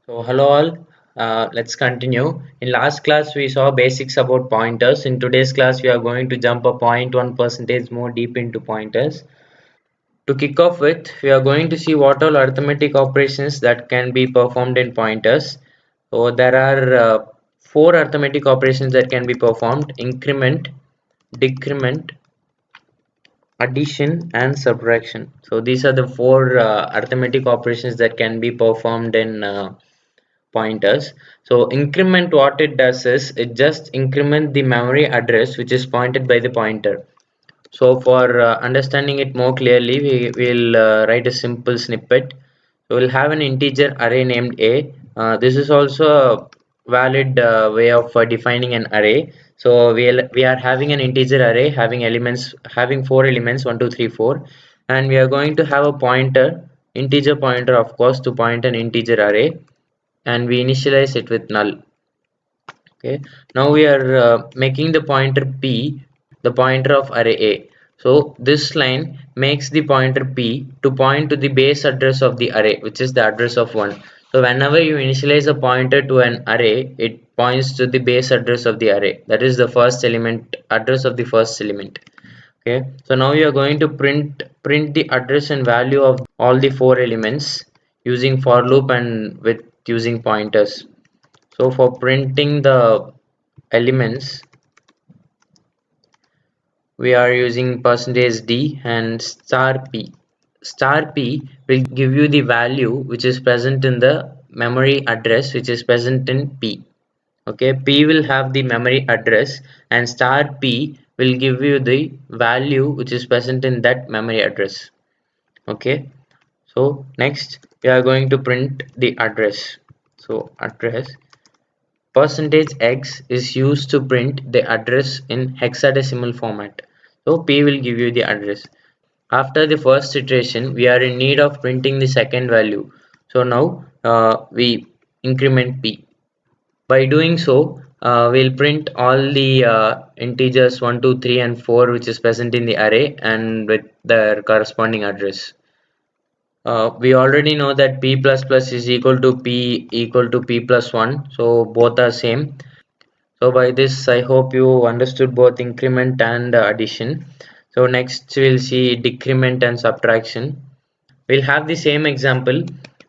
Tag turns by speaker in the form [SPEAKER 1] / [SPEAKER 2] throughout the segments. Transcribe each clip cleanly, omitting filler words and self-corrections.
[SPEAKER 1] So hello all, let's continue. In last class we saw basics about pointers. In today's class we are going to jump a 0.1% more deep into pointers. To kick off with, we are going to see what all arithmetic operations that can be performed in pointers. So there are four arithmetic operations that can be performed: increment, decrement, addition and subtraction. So these are the four arithmetic operations that can be performed in pointers. So increment, what it does is it just increment the memory address which is pointed by the pointer. So for understanding it more clearly, we will write a simple snippet. We will have an integer array named a. This is also a valid way of defining an array. So we are having an integer array having four elements 1 2 3 4, and we are going to have a integer pointer, of course, to point an integer array, and we initialize it with null. Okay, now we are making the pointer p the pointer of array a. So this line makes the pointer p to point to the base address of the array, which is the address of 1. So whenever you initialize a pointer to an array, it points to the base address of the array, that is the first element, address of the first element. Okay, so now you are going to print the address and value of all the four elements using for loop and with using pointers. So for printing the elements, we are using %d and $p. $p will give you the value which is present in the memory address which is present in p. Okay, p will have the memory address and $p will give you the value which is present in that memory address. Okay, so next we are going to print the address. So address %x is used to print the address in hexadecimal format. So p will give you the address. After the first iteration, we are in need of printing the second value. So now we increment p. By doing so, we'll print all the integers 1, 2, 3 and 4 which is present in the array and with their corresponding address. We already know that p plus plus is equal to p plus 1, so both are same. So by this I hope you understood both increment and addition. So next we'll see decrement and subtraction. We'll have the same example.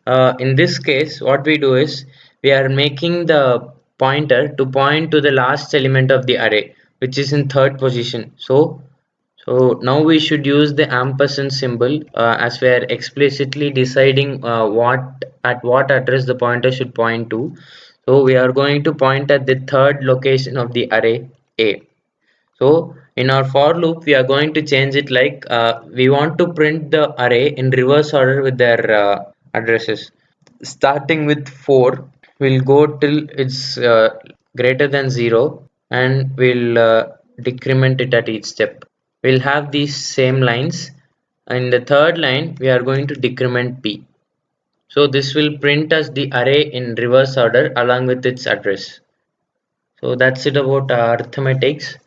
[SPEAKER 1] In this case what we do is we are making the pointer to point to the last element of the array which is in third position. So now we should use the ampersand symbol as we are explicitly deciding what address the pointer should point to. So we are going to point at the third location of the array A. So in our for loop we are going to change it like we want to print the array in reverse order with their addresses. Starting with 4, we'll go till it's greater than 0 and we'll decrement it at each step. We'll have these same lines. In the third line we are going to decrement p. So this will print us the array in reverse order along with its address. So that's it about arithmetics.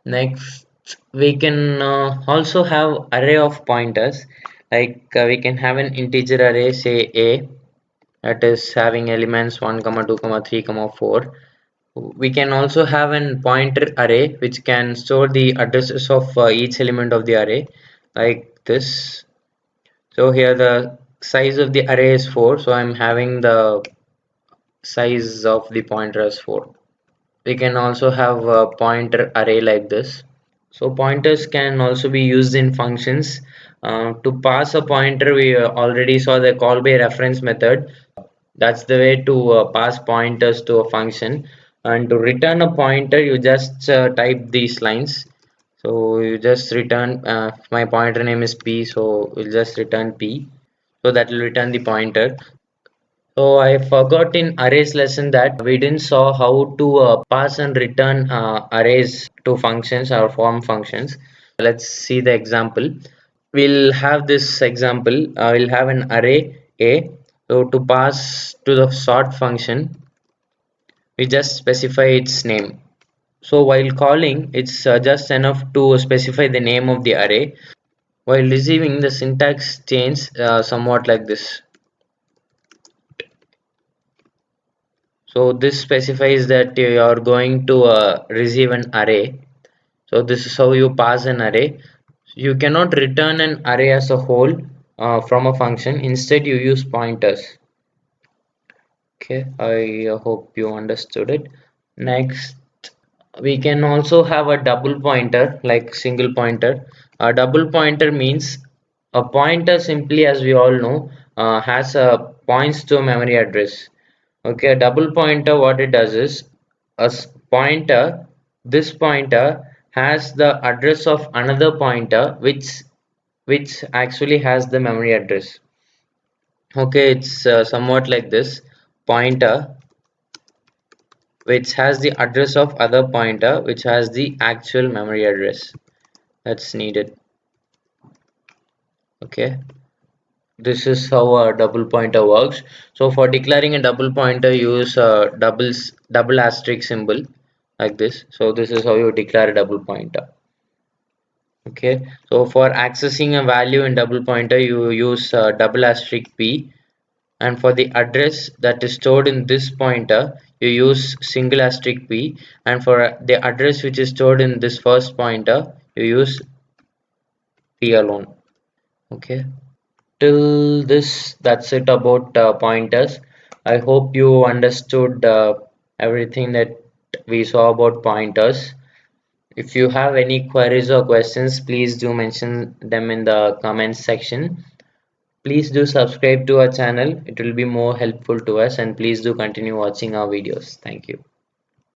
[SPEAKER 1] Next we can also have array of pointers, like we can have an integer array, say a, that is having elements 1 comma 2 comma 3 comma 4. We can also have an pointer array which can store the addresses of each element of the array, like this. So here the size of the array is 4, so I'm having the size of the pointer as 4. We can also have a pointer array like this. So pointers can also be used in functions. To pass a pointer, we already saw the call by reference method. That's the way to pass pointers to a function. And to return a pointer, you just type these lines. So you just return, my pointer name is p, so we'll just return p. So that will return the pointer. So I forgot in arrays lesson that we didn't saw how to pass and return arrays to functions or form functions. Let's see the example. We'll have this example. We'll have an array a. So to pass to the sort function, we just specify its name. So while calling, it's just enough to specify the name of the array. While receiving, the syntax changes somewhat like this. So this specifies that you are going to receive an array. So this is how you pass an array. You cannot return an array as a whole from a function. Instead, you use pointers. Okay, I hope you understood it. Next, we can also have a double pointer, like single pointer. A double pointer means a pointer, simply as we all know, has a points to a memory address. Okay, a double pointer, what it does is pointer, this pointer has the address of another pointer which actually has the memory address. Okay, it's somewhat like this: pointer which has the address of other pointer which has the actual memory address that's needed. Okay, this is how a double pointer works. So for declaring a double pointer, use a double asterisk symbol like this. So this is how you declare a double pointer. Okay, so for accessing a value in double pointer, you use double asterisk p, and for the address that is stored in this pointer, you use single asterisk p, and for the address which is stored in this first pointer, you use p alone. Okay, till this, that's it about pointers. I hope you understood everything that we saw about pointers. If you have any queries or questions, please do mention them in the comments section. Please do subscribe to our channel. It will be more helpful to us, and please do continue watching our videos. Thank you.